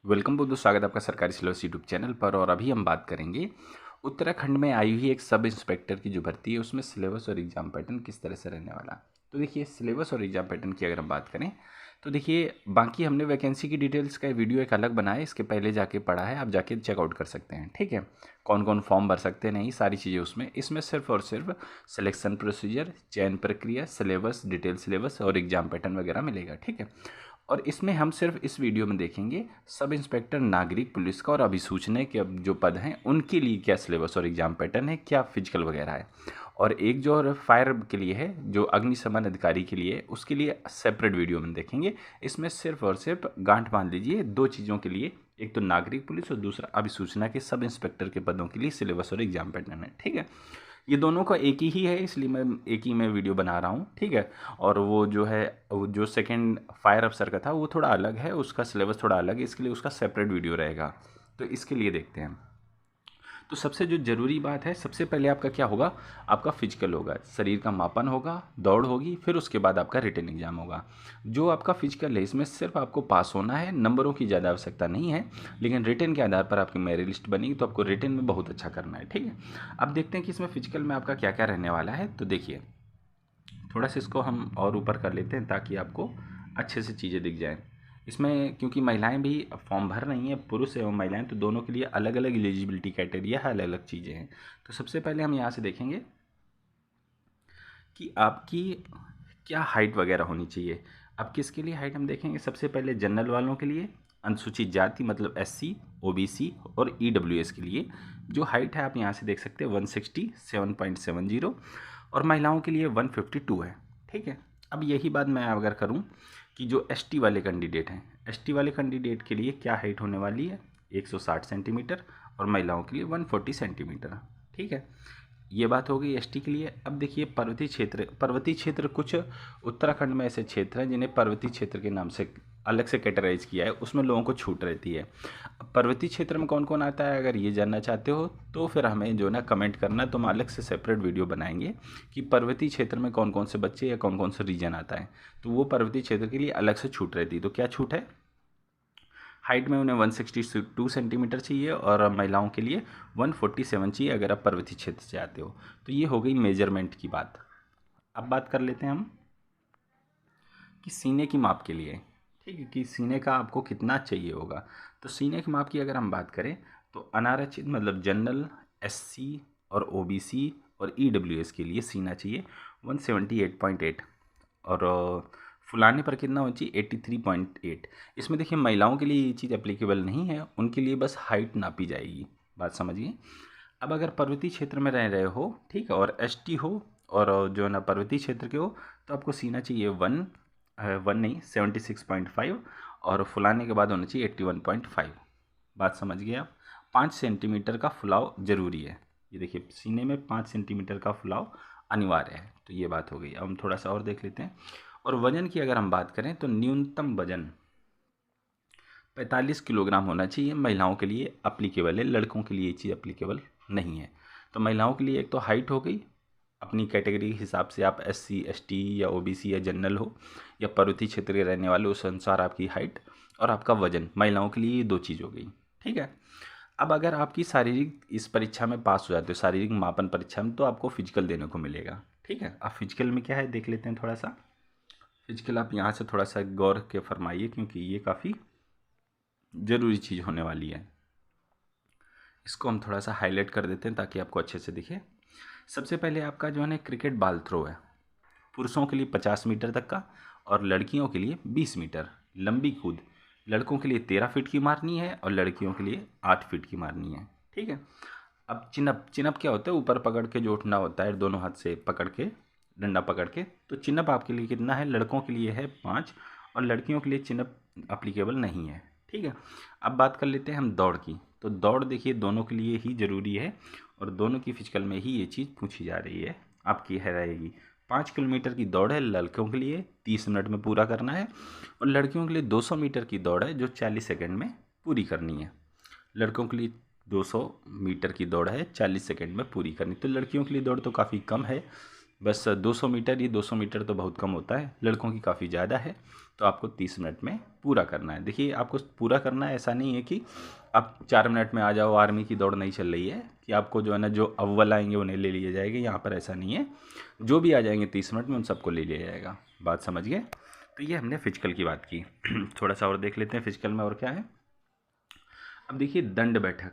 Welcome बहुत स्वागत है आपका सरकारी सिलेबस यूट्यूब चैनल पर। और अभी हम बात करेंगे उत्तराखंड में आई हुई एक सब इंस्पेक्टर की जो भर्ती है उसमें सिलेबस और एग्जाम पैटर्न किस तरह से रहने वाला। तो देखिए, सिलेबस और एग्जाम पैटर्न की अगर हम बात करें तो देखिए, बाकी हमने वैकेंसी की डिटेल्स का वीडियो एक अलग बनाया है, इसके पहले जाके पढ़ा है, आप जाके चेकआउट कर सकते हैं। ठीक है, कौन कौन फॉर्म भर सकते हैं, नहीं सारी चीज़ें उसमें सिर्फ और सिर्फ सिलेक्शन प्रोसीजर, चयन प्रक्रिया, सिलेबस, डिटेल सिलेबस और एग्जाम पैटर्न वगैरह मिलेगा। ठीक है, और इसमें हम सिर्फ इस वीडियो में देखेंगे सब इंस्पेक्टर नागरिक पुलिस का और अभिसूचना के अब जो पद हैं उनके लिए क्या सिलेबस और एग्जाम पैटर्न है, क्या फिजिकल वगैरह है। और एक जो और फायर के लिए है, जो अग्निशमन अधिकारी के लिए, उसके लिए सेपरेट वीडियो में देखेंगे। इसमें सिर्फ और सिर्फ गांठ बांध लीजिए दो चीज़ों के लिए, एक तो नागरिक पुलिस और दूसरा अभिसूचना के सब इंस्पेक्टर के पदों के लिए सिलेबस और एग्जाम पैटर्न है। ठीक है, ये दोनों का एक ही है, इसलिए मैं एक ही में वीडियो बना रहा हूँ। ठीक है, और वो जो है, वो जो सेकंड फायर अफसर का था वो थोड़ा अलग है, उसका सिलेबस थोड़ा अलग है, इसके लिए उसका सेपरेट वीडियो रहेगा। तो इसके लिए देखते हैं। तो सबसे जो ज़रूरी बात है, सबसे पहले आपका क्या होगा, आपका फिजिकल होगा, शरीर का मापन होगा, दौड़ होगी, फिर उसके बाद आपका रिटन एग्जाम होगा। जो आपका फिजिकल है इसमें सिर्फ आपको पास होना है, नंबरों की ज़्यादा आवश्यकता नहीं है, लेकिन रिटन के आधार पर आपकी मेरिट लिस्ट बनेगी तो आपको रिटन में बहुत अच्छा करना है। ठीक है, अब देखते हैं कि इसमें फिजिकल में आपका क्या क्या रहने वाला है। तो देखिए, थोड़ा सा इसको हम और ऊपर कर लेते हैं ताकि आपको अच्छे से चीज़ें दिख जाएँ। इसमें क्योंकि महिलाएं भी फॉर्म भर रही हैं, पुरुष एवं महिलाएं, तो दोनों के लिए अलग अलग एलिजिबिलिटी क्राइटेरिया है, अलग अलग चीज़ें हैं। तो सबसे पहले हम यहाँ से देखेंगे कि आपकी क्या हाइट वगैरह होनी चाहिए। अब किसके लिए हाइट हम देखेंगे, सबसे पहले जनरल वालों के लिए, अनुसूचित जाति मतलब एससी, ओबीसी और ईडब्ल्यूएस के लिए जो हाइट है आप यहाँ से देख सकते हैं 167.70, और महिलाओं के लिए 152 है। ठीक है, अब यही बात मैं अगर करूँ कि जो एसटी वाले कैंडिडेट हैं, एसटी वाले कैंडिडेट के लिए क्या हाइट होने वाली है, 160 सेंटीमीटर, और महिलाओं के लिए 140 सेंटीमीटर। ठीक है, ये बात हो गई एसटी के लिए। अब देखिए, पर्वतीय क्षेत्र कुछ उत्तराखंड में ऐसे क्षेत्र हैं जिन्हें पर्वतीय क्षेत्र के नाम से अलग से कैटेगराइज किया है, उसमें लोगों को छूट रहती है। अब पर्वतीय क्षेत्र में कौन कौन आता है, अगर ये जानना चाहते हो तो फिर हमें जो ना कमेंट करना, तो हम अलग से सेपरेट वीडियो बनाएंगे कि पर्वतीय क्षेत्र में कौन कौन से बच्चे या कौन कौन से रीजन आता है। तो वो पर्वतीय क्षेत्र के लिए अलग से छूट रहती है। तो क्या छूट है, हाइट में उन्हें 162 सेंटीमीटर चाहिए और महिलाओं के लिए 147 चाहिए अगर आप पर्वतीय क्षेत्र से आते हो। तो ये हो गई मेजरमेंट की बात। अब बात कर लेते हैं हम कि सीने की माप के लिए। ठीक है, कि सीने का आपको कितना चाहिए होगा। तो सीने की माप की अगर हम बात करें तो अनारक्षित मतलब जनरल, एससी और ओबीसी और ईडब्ल्यूएस के लिए सीना चाहिए 178.8, और फुलाने पर कितना होना चाहिए 83.8। इसमें देखिए, महिलाओं के लिए ये चीज़ एप्लीकेबल नहीं है, उनके लिए बस हाइट नापी जाएगी। बात समझिए। अब अगर पर्वतीय क्षेत्र में रह रहे हो, ठीक है, और एसटी हो और जो है ना पर्वतीय क्षेत्र के हो, तो आपको सीना चाहिए वन नहीं 76.5, और फुलाने के बाद होना चाहिए 81.5। बात समझ गए आप। 5 सेंटीमीटर का फुलाव जरूरी है। ये देखिए, सीने में 5 सेंटीमीटर का फुलाव अनिवार्य है। तो ये बात हो गई। अब हम थोड़ा सा और देख लेते हैं। और वजन की अगर हम बात करें तो न्यूनतम वजन 45 किलोग्राम होना चाहिए। महिलाओं के लिए अप्लीकेबल है, लड़कों के लिए ये चीज़ अप्लीकेबल नहीं है। तो महिलाओं के लिए एक तो हाइट हो गई, अपनी कैटेगरी के हिसाब से आप एससी, एसटी या ओबीसी या जनरल हो या पर्वतीय क्षेत्र के रहने वाले, उस अनुसार आपकी हाइट और आपका वजन, महिलाओं के लिए ये दो चीज़ हो गई। ठीक है, अब अगर आपकी शारीरिक इस परीक्षा में पास हो जाते हो, शारीरिक मापन परीक्षा में, तो आपको फिजिकल देने को मिलेगा। ठीक है, अब फिजिकल में क्या है देख लेते हैं थोड़ा सा। फिजिकल आप यहाँ से थोड़ा सा गौर के फरमाइए क्योंकि ये काफ़ी ज़रूरी चीज़ होने वाली है। इसको हम थोड़ा सा हाईलाइट कर देते हैं ताकि आपको अच्छे से दिखे। सबसे पहले आपका जो है ना क्रिकेट बॉल थ्रो है, पुरुषों के लिए 50 मीटर तक का और लड़कियों के लिए 20 मीटर। लंबी कूद लड़कों के लिए 13 फीट की मारनी है और लड़कियों के लिए 8 फीट की मारनी है। ठीक है, अब चिनअप, चिनअप क्या होता है, ऊपर पकड़ के जो उठना होता है, दोनों हाथ से पकड़ के, डंडा पकड़ के। तो चिनअप आपके लिए कितना है, लड़कों के लिए है 5 और लड़कियों के लिए चिनअप अप्लीकेबल नहीं है। ठीक है, अब बात कर लेते हैं हम दौड़ की। तो दौड़ देखिए दोनों के लिए ही ज़रूरी है और दोनों की फिजिकल में ही ये चीज़ पूछी जा रही है, आपकी है रहेगी। 5 किलोमीटर की दौड़ है लड़कों के लिए, 30 मिनट में पूरा करना है, और लड़कियों के लिए 200 मीटर की दौड़ है जो 40 सेकंड में पूरी करनी है। लड़कों के लिए 200 मीटर की दौड़ है 40 सेकंड में पूरी करनी। तो लड़कियों के लिए दौड़ तो काफ़ी कम है, बस 200 मीटर, ये 200 मीटर तो बहुत कम होता है, लड़कों की काफ़ी ज़्यादा है। तो आपको 30 मिनट में पूरा करना है। देखिए आपको पूरा करना है, ऐसा नहीं है कि आप 4 मिनट में आ जाओ, आर्मी की दौड़ नहीं चल रही है कि आपको जो है ना जो अव्वल आएंगे उन्हें ले लिए जाएंगे, यहाँ पर ऐसा नहीं है। जो भी आ जाएंगे 30 मिनट में उन सबको ले लिया जाएगा। बात समझ गए? तो ये हमने फिजिकल की बात की। थोड़ा सा और देख लेते हैं फिजिकल में और क्या है। अब देखिए दंड बैठक,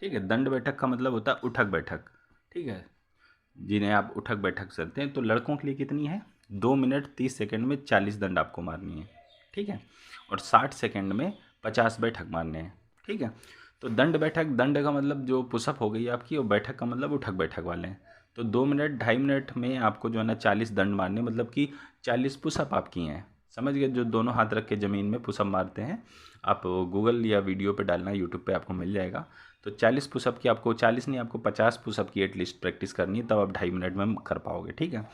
ठीक है। दंड बैठक का मतलब होता है उठक बैठक, ठीक है, जिन्हें आप उठक बैठक करते हैं। तो लड़कों के लिए कितनी है, 2 मिनट 30 सेकंड में 40 दंड आपको मारनी है, ठीक है, और 60 सेकंड में 50 बैठक मारने हैं, ठीक है। तो दंड बैठक, दंड का मतलब जो पुशअप हो गई आपकी, और बैठक का मतलब उठक बैठक वाले हैं। तो 2 मिनट 2.5 मिनट में आपको जो है ना 40 दंड मारने, मतलब कि 40 पुशअप आप किए हैं, समझ गए, जो दोनों हाथ रख के ज़मीन में पुशअप मारते हैं। आप गूगल या वीडियो पे डालना, यूट्यूब पे आपको मिल जाएगा। तो 40 पुशअप की आपको, 40 नहीं आपको 50 पुशअप की एटलीस्ट प्रैक्टिस करनी है, तब आप 2.5 मिनट में कर पाओगे, ठीक है।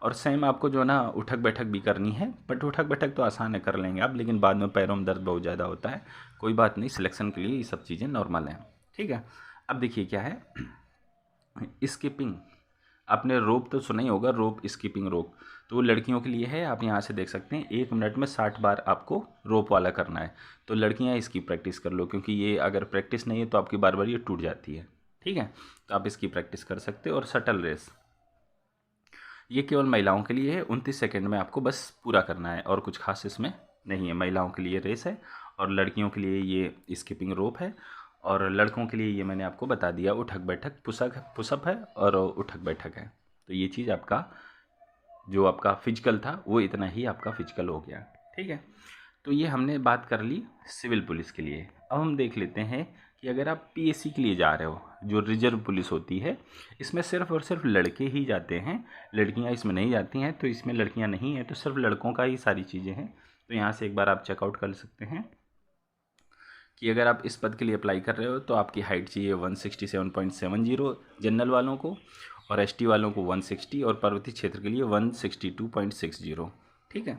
और सेम आपको जो है ना उठक बैठक भी करनी है, बट उठक बैठक तो आसान है, कर लेंगे आप, लेकिन बाद में पैरों में दर्द बहुत ज़्यादा होता है। कोई बात नहीं, सिलेक्शन के लिए ये सब चीज़ें नॉर्मल हैं, ठीक है। अब देखिए क्या है, स्किपिंग, आपने रोप तो सुना ही होगा, रोप स्किपिंग रोप, तो वो लड़कियों के लिए है। आप यहाँ से देख सकते हैं 1 मिनट में 60 बार आपको रोप वाला करना है। तो लड़कियाँ इसकी प्रैक्टिस कर लो, क्योंकि ये अगर प्रैक्टिस नहीं है तो आपकी बार बार ये टूट जाती है, ठीक है। तो आप इसकी प्रैक्टिस कर सकते हो। और शटल रेस, ये केवल महिलाओं के लिए है, 29 सेकेंड में आपको बस पूरा करना है, और कुछ खास इसमें नहीं है। महिलाओं के लिए रेस है, और लड़कियों के लिए ये स्किपिंग रोप है, और लड़कों के लिए ये मैंने आपको बता दिया, उठक बैठक, पुशअप है और उठक बैठक है। तो ये चीज़ आपका जो आपका फिजिकल था वो इतना ही आपका फिजिकल हो गया, ठीक है। तो ये हमने बात कर ली सिविल पुलिस के लिए। अब हम देख लेते हैं कि अगर आप पीएससी के लिए जा रहे हो, जो रिजर्व पुलिस होती है, इसमें सिर्फ और सिर्फ लड़के ही जाते हैं, लड़कियां इसमें नहीं जाती हैं। तो इसमें लड़कियां नहीं हैं, तो सिर्फ लड़कों का ही सारी चीज़ें हैं। तो यहाँ से एक बार आप चेकआउट कर सकते हैं कि अगर आप इस पद के लिए अप्लाई कर रहे हो तो आपकी हाइट चाहिए 167.70 जनरल वालों को, और एसटी वालों को 160, और पर्वतीय क्षेत्र के लिए 162.60, ठीक है।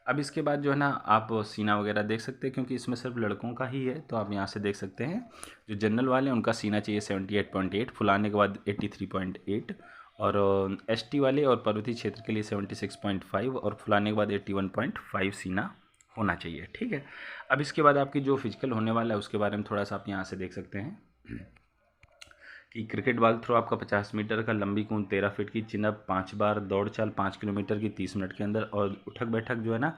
अब इसके बाद जो है ना आप सीना वगैरह देख सकते हैं, क्योंकि इसमें सिर्फ लड़कों का ही है। तो आप यहाँ से देख सकते हैं जो जनरल वाले हैं उनका सीना चाहिए 78.8, फुलाने के बाद 83.8, और एसटी वाले और पर्वतीय क्षेत्र के लिए 76.5, और फुलाने के बाद 81.5 सीना होना चाहिए, ठीक है। अब इसके बाद आपकी जो फिजिकल होने वाला है उसके बारे में थोड़ा सा आप यहाँ से देख सकते हैं कि क्रिकेट बॉल थ्रो आपका 50 मीटर का, लंबी कूद 13 फीट की, चिनअप 5 बार, दौड़ चाल 5 किलोमीटर की 30 मिनट के अंदर, और उठक बैठक जो है ना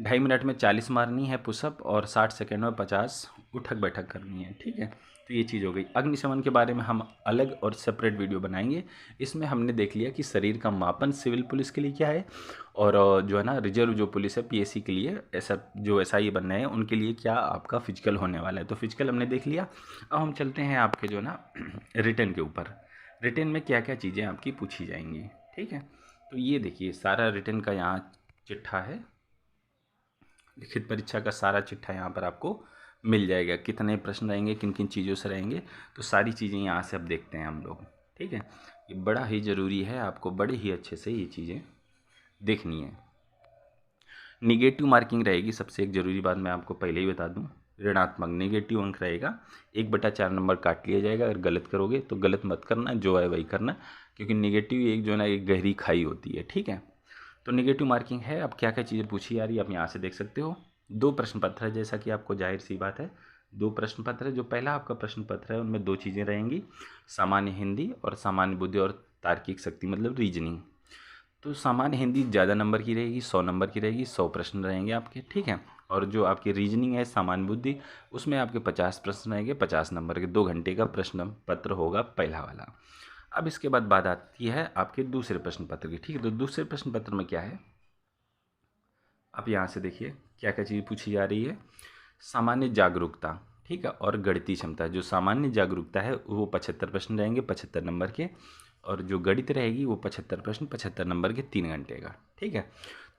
2.5 मिनट में 40 मारनी है पुशअप, और 60 सेकेंड में 50 उठक बैठक करनी है, ठीक है। तो ये चीज़ हो गई। अग्निशमन के बारे में हम अलग और सेपरेट वीडियो बनाएंगे। इसमें हमने देख लिया कि शरीर का मापन सिविल पुलिस के लिए क्या है, और जो है ना रिजर्व जो पुलिस है पीएससी के लिए, ऐसा जो एसआई बनना है उनके लिए क्या आपका फिजिकल होने वाला है। तो फिजिकल हमने देख लिया। अब हम चलते हैं आपके जो है ना रिटन के ऊपर। रिटन में क्या क्या चीज़ें आपकी पूछी जाएंगी, ठीक है। तो ये देखिए सारा रिटन का यहाँ चिट्ठा है, लिखित परीक्षा का सारा चिट्ठा यहाँ पर आपको मिल जाएगा, कितने प्रश्न रहेंगे, किन किन चीज़ों से रहेंगे, तो सारी चीज़ें यहाँ से अब देखते हैं हम लोग, ठीक है। ये बड़ा ही ज़रूरी है, आपको बड़े ही अच्छे से ये चीज़ें देखनी है। निगेटिव मार्किंग रहेगी, सबसे एक ज़रूरी बात मैं आपको पहले ही बता दूं, ऋणात्मक नेगेटिव अंक रहेगा, 1/4 नंबर काट लिया जाएगा। अगर गलत करोगे तो गलत मत करना, जो है वही करना, क्योंकि निगेटिव एक जो है ना एक गहरी खाई होती है, ठीक है। तो निगेटिव मार्किंग है। अब क्या क्या चीज़ें पूछी जा रही है आप यहाँ से देख सकते हो। 2 प्रश्न पत्र है, जैसा कि आपको जाहिर सी बात है 2 प्रश्न पत्र है। जो पहला आपका प्रश्न पत्र है उनमें 2 चीज़ें रहेंगी, सामान्य हिंदी और सामान्य बुद्धि और तार्किक शक्ति मतलब रीजनिंग। तो सामान्य हिंदी ज़्यादा नंबर की रहेगी, 100 नंबर की रहेगी, 100 प्रश्न रहेंगे आपके, ठीक है। और जो आपकी रीजनिंग है सामान्य बुद्धि, उसमें आपके 50 प्रश्न रहेंगे, 50 नंबर के, 2 घंटे का प्रश्न पत्र होगा पहला वाला। अब इसके बाद बात आती है आपके दूसरे प्रश्न पत्र की, ठीक है। तो दूसरे प्रश्न पत्र में क्या है, आप यहाँ से देखिए क्या क्या चीज़ पूछी जा रही है। सामान्य जागरूकता, ठीक है, और गणितीय क्षमता। जो सामान्य जागरूकता है वो 75 प्रश्न रहेंगे 75 नंबर के, और जो गणित रहेगी वो 75 प्रश्न 75 नंबर के, 3 घंटे का, ठीक है।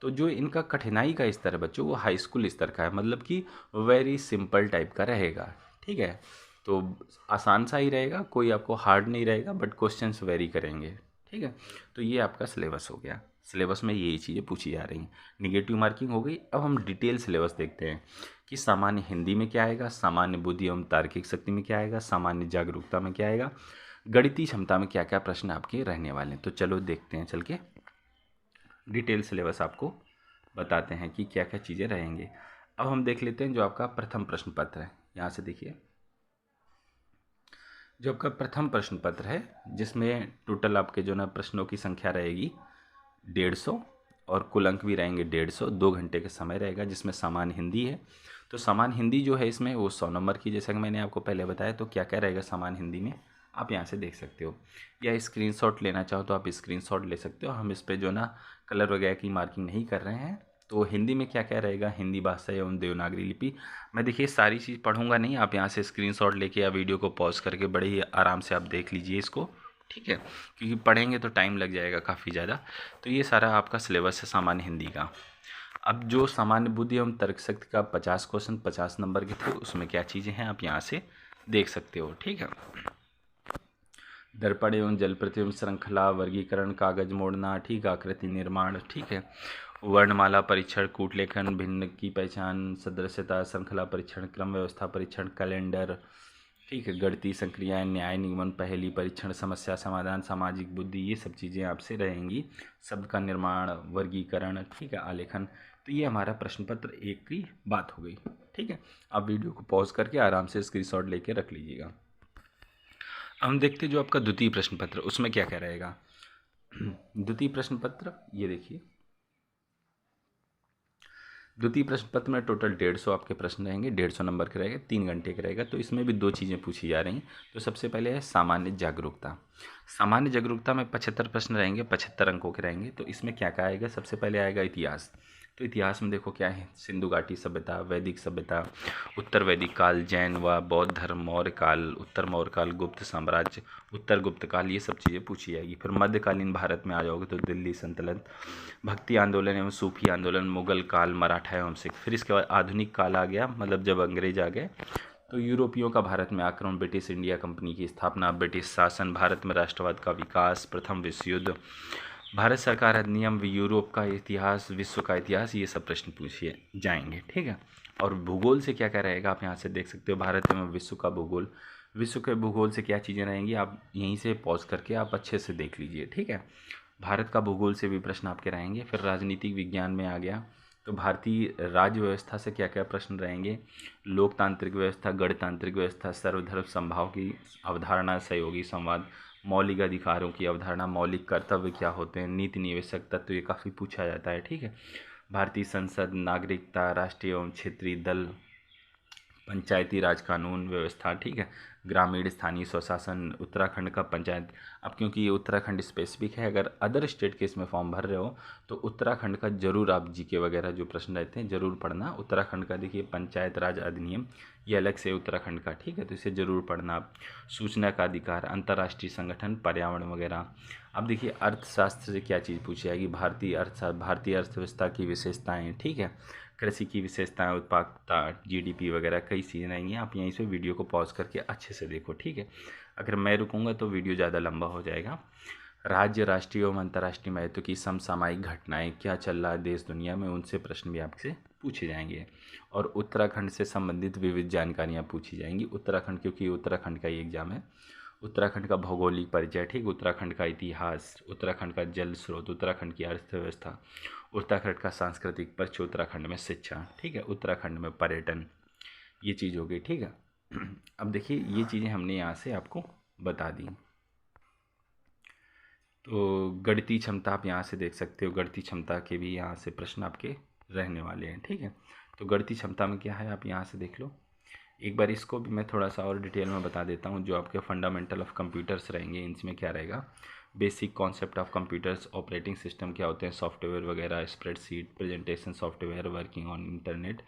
तो जो इनका कठिनाई का स्तर है बच्चों वो हाई स्कूल स्तर का है, मतलब कि वेरी सिंपल टाइप का रहेगा, ठीक है। तो आसान सा ही रहेगा, कोई आपको हार्ड नहीं रहेगा, बट क्वेश्चंस वेरी करेंगे, ठीक है। तो ये आपका सिलेबस हो गया। सिलेबस में यही चीज़ें पूछी जा रही हैं। निगेटिव मार्किंग हो गई। अब हम डिटेल सिलेबस देखते हैं कि सामान्य हिंदी में क्या आएगा, सामान्य बुद्धि एवं तार्किक शक्ति में क्या आएगा, सामान्य जागरूकता में क्या आएगा, गणितीय क्षमता में क्या क्या प्रश्न आपके रहने वाले हैं। तो चलो देखते हैं, चल के डिटेल सिलेबस आपको बताते हैं कि क्या क्या चीज़ें रहेंगे। अब हम देख लेते हैं जो आपका प्रथम प्रश्न पत्र है। यहाँ से देखिए, जो आपका प्रथम प्रश्न पत्र है, जिसमें टोटल आपके जो ना प्रश्नों की संख्या रहेगी 150 और कुल अंक भी रहेंगे 150। 2 घंटे का समय रहेगा, जिसमें सामान्य हिंदी है। तो सामान्य हिंदी जो है इसमें वो 100 नंबर की, जैसा कि मैंने आपको पहले बताया। तो क्या क्या रहेगा सामान्य हिंदी में, आप यहाँ से देख सकते हो, या स्क्रीनशॉट लेना चाहो तो आप स्क्रीनशॉट ले सकते हो। हम इस पर जो ना कलर वगैरह की मार्किंग नहीं कर रहे हैं। तो हिंदी में क्या क्या रहेगा, हिंदी भाषा एवं देवनागरी लिपि। मैं देखिए सारी चीज़ पढ़ूंगा नहीं, आप यहाँ से स्क्रीनशॉट लेके या वीडियो को पॉज करके बड़े ही आराम से आप देख लीजिए इसको, ठीक है, क्योंकि पढ़ेंगे तो टाइम लग जाएगा काफ़ी ज़्यादा। तो ये सारा आपका सिलेबस है सामान्य हिंदी का। अब जो सामान्य बुद्धि एवं तर्कशक्ति का 50 क्वेश्चन 50 नंबर के थे, उसमें क्या चीज़ें हैं आप यहाँ से देख सकते हो, ठीक है। दर्पण एवं जल प्रतिबिंब श्रृंखला, वर्गीकरण, कागज मोड़ना, ठीक, आकृति निर्माण, ठीक है, वर्णमाला परीक्षण, कूटलेखन, भिन्न की पहचान, सदृश्यता, श्रृंखला परीक्षण, क्रम व्यवस्था परीक्षण, कैलेंडर, ठीक है, गणितीय संक्रियाएं, न्याय निगमन, पहेली परीक्षण, समस्या समाधान, सामाजिक बुद्धि, ये सब चीज़ें आपसे रहेंगी। शब्द का निर्माण, वर्गीकरण, ठीक है, आलेखन। तो ये हमारा प्रश्न पत्र 1 की बात हो गई, ठीक है। आप वीडियो को पॉज करके आराम से स्क्रीनशॉट लेके रख लीजिएगा। हम देखते जो आपका द्वितीय प्रश्न पत्र, उसमें क्या क्या रहेगा। द्वितीय प्रश्न पत्र ये देखिए, द्वितीय प्रश्न पत्र में टोटल 150 आपके प्रश्न रहेंगे, 150 नंबर के रहेगा, 3 घंटे के रहेगा। तो इसमें भी 2 चीज़ें पूछी जा रही हैं। तो सबसे पहले है सामान्य जागरूकता। सामान्य जागरूकता में 75 प्रश्न रहेंगे, 75 अंकों के रहेंगे। तो इसमें क्या क्या आएगा, सबसे पहले आएगा इतिहास। तो इतिहास में देखो क्या है, सिंधु घाटी सभ्यता, वैदिक सभ्यता, उत्तर वैदिक काल, जैन व बौद्ध धर्म, मौर्य काल, उत्तर मौर्य काल, गुप्त साम्राज्य, उत्तर गुप्त काल, ये सब चीज़ें पूछी जाएगी। फिर मध्यकालीन भारत में आ जाओगे तो दिल्ली सल्तनत, भक्ति आंदोलन एवं सूफी आंदोलन, मुगल काल, मराठा एवं सिख। फिर इसके बाद आधुनिक काल आ गया, मतलब जब अंग्रेज आ गए। तो यूरोपियों का भारत में आक्रमण, ब्रिटिश इंडिया कंपनी की स्थापना, ब्रिटिश शासन, भारत में राष्ट्रवाद का विकास, प्रथम विश्व युद्ध, भारत सरकार अधिनियम, यूरोप का इतिहास, विश्व का इतिहास, ये सब प्रश्न पूछिए जाएंगे, ठीक है। और भूगोल से क्या क्या रहेगा आप यहाँ से देख सकते हो, भारत एवं विश्व का भूगोल। विश्व के भूगोल से क्या चीज़ें रहेंगी आप यहीं से पॉज करके आप अच्छे से देख लीजिए, ठीक है। भारत का भूगोल से भी प्रश्न आपके रहेंगे। फिर राजनीतिक विज्ञान में आ गया, तो भारतीय राज्य व्यवस्था से क्या क्या प्रश्न रहेंगे, लोकतांत्रिक व्यवस्था, गणतांत्रिक व्यवस्था, सर्वधर्म समभाव की अवधारणा, सहयोगी संवाद, मौलिक अधिकारों की अवधारणा, मौलिक कर्तव्य क्या होते हैं, नीति निवेशक तत्व, ये काफ़ी पूछा जाता है, ठीक है। भारतीय संसद, नागरिकता, राष्ट्रीय एवं क्षेत्रीय दल, पंचायती राज कानून व्यवस्था, ठीक है, ग्रामीण स्थानीय स्वशासन, उत्तराखंड का पंचायत। अब क्योंकि ये उत्तराखंड स्पेसिफिक है, अगर अदर स्टेट के इसमें फॉर्म भर रहे हो तो उत्तराखंड का जरूर आप जीके वगैरह जो प्रश्न रहते हैं जरूर पढ़ना। उत्तराखंड का देखिए पंचायत राज अधिनियम, ये अलग से उत्तराखंड का, ठीक है, तो इसे जरूर पढ़ना आप। सूचना का अधिकार, अंतर्राष्ट्रीय संगठन, पर्यावरण वगैरह। अब देखिए अर्थशास्त्र से क्या चीज़ पूछी जाएगी, भारतीय अर्थव्यवस्था की विशेषताएँ, ठीक है, कृषि की विशेषताएं, उत्पादकता, जीडीपी वगैरह कई चीज़ें रहेंगी। आप यहीं से वीडियो को पॉज करके अच्छे से देखो, ठीक है। अगर मैं रुकूंगा तो वीडियो ज़्यादा लंबा हो जाएगा। राज्य, राष्ट्रीय एवं अंतर्राष्ट्रीय महत्व की समसामयिक घटनाएं, क्या चल रहा है देश दुनिया में, उनसे प्रश्न भी आपसे पूछे जाएंगे। और उत्तराखंड से संबंधित विविध जानकारियाँ पूछी जाएंगी। उत्तराखंड, क्योंकि उत्तराखंड का ही एग्जाम है। उत्तराखंड का भौगोलिक परिचय, ठीक, उत्तराखंड का इतिहास, उत्तराखंड का जल स्रोत, उत्तराखंड की अर्थव्यवस्था, उत्तराखंड का सांस्कृतिक परिचय, उत्तराखंड में शिक्षा, ठीक है, उत्तराखंड में पर्यटन, ये चीज़ हो गई, ठीक है। अब देखिए ये चीज़ें हमने यहाँ से आपको बता दी। तो गणितीय क्षमता आप यहाँ से देख सकते हो, गणितीय क्षमता के भी यहाँ से प्रश्न आपके रहने वाले हैं, ठीक है। तो गणितीय क्षमता में क्या है आप यहाँ से देख लो एक बार, इसको भी मैं थोड़ा सा और डिटेल में बता देता हूँ। जो आपके फंडामेंटल ऑफ कंप्यूटर्स रहेंगे, इनमें क्या रहेगा, basic concept of computers, operating system क्या होते हैं, सॉफ्टवेयर वगैरह, spreadsheet, presentation software, working on internet,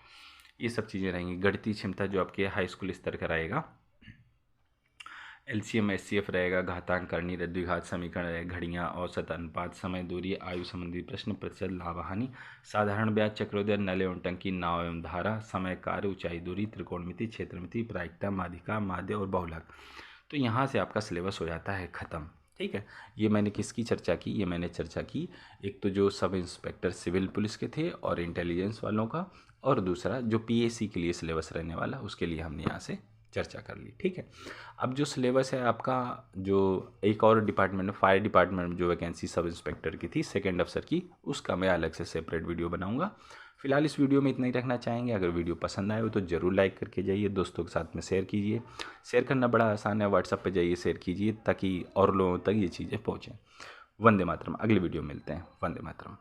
ये सब चीज़ें रहेंगी। गणितीय क्षमता जो आपके हाई स्कूल स्तर का रहेगा, एलसीएम एचसीएफ रहेगा, घातांक, करनी, द्विघात समीकरण रहेगा, घड़ियाँ, औसत, अनुपात, समय, दूरी, आयु संबंधी प्रश्न, प्रतिशत, लाभ हानि, साधारण ब्याज, चक्रोदय, नल एवं टंकी, नाव एवं धारा, समय, कार्य, ऊंचाई, दूरी, त्रिकोणमिति, क्षेत्रमिति, प्रायिकता, माध्यिका, माध्य और बहुलक। तो यहाँ से आपका सिलेबस हो जाता है ख़त्म, ठीक है। ये मैंने किसकी चर्चा की, ये मैंने चर्चा की एक तो जो सब इंस्पेक्टर सिविल पुलिस के थे और इंटेलिजेंस वालों का, और दूसरा जो पीएसी के लिए सिलेबस रहने वाला उसके लिए हमने यहाँ से चर्चा कर ली। ठीक है, अब जो सिलेबस है आपका, जो एक और डिपार्टमेंट में, फायर डिपार्टमेंट में जो वैकेंसी सब इंस्पेक्टर की थी, सेकंड अफसर की, उसका मैं अलग से सेपरेट वीडियो बनाऊंगा। फिलहाल इस वीडियो में इतना ही रखना चाहेंगे। अगर वीडियो पसंद आए हो तो ज़रूर लाइक करके जाइए, दोस्तों के साथ में शेयर कीजिए। शेयर करना बड़ा आसान है, व्हाट्सएप पर जाइए, शेयर कीजिए ताकि और लोगों तक ये चीज़ें पहुँचें। वंदे मातरम। अगले वीडियो में मिलते हैं। वंदे मातरम।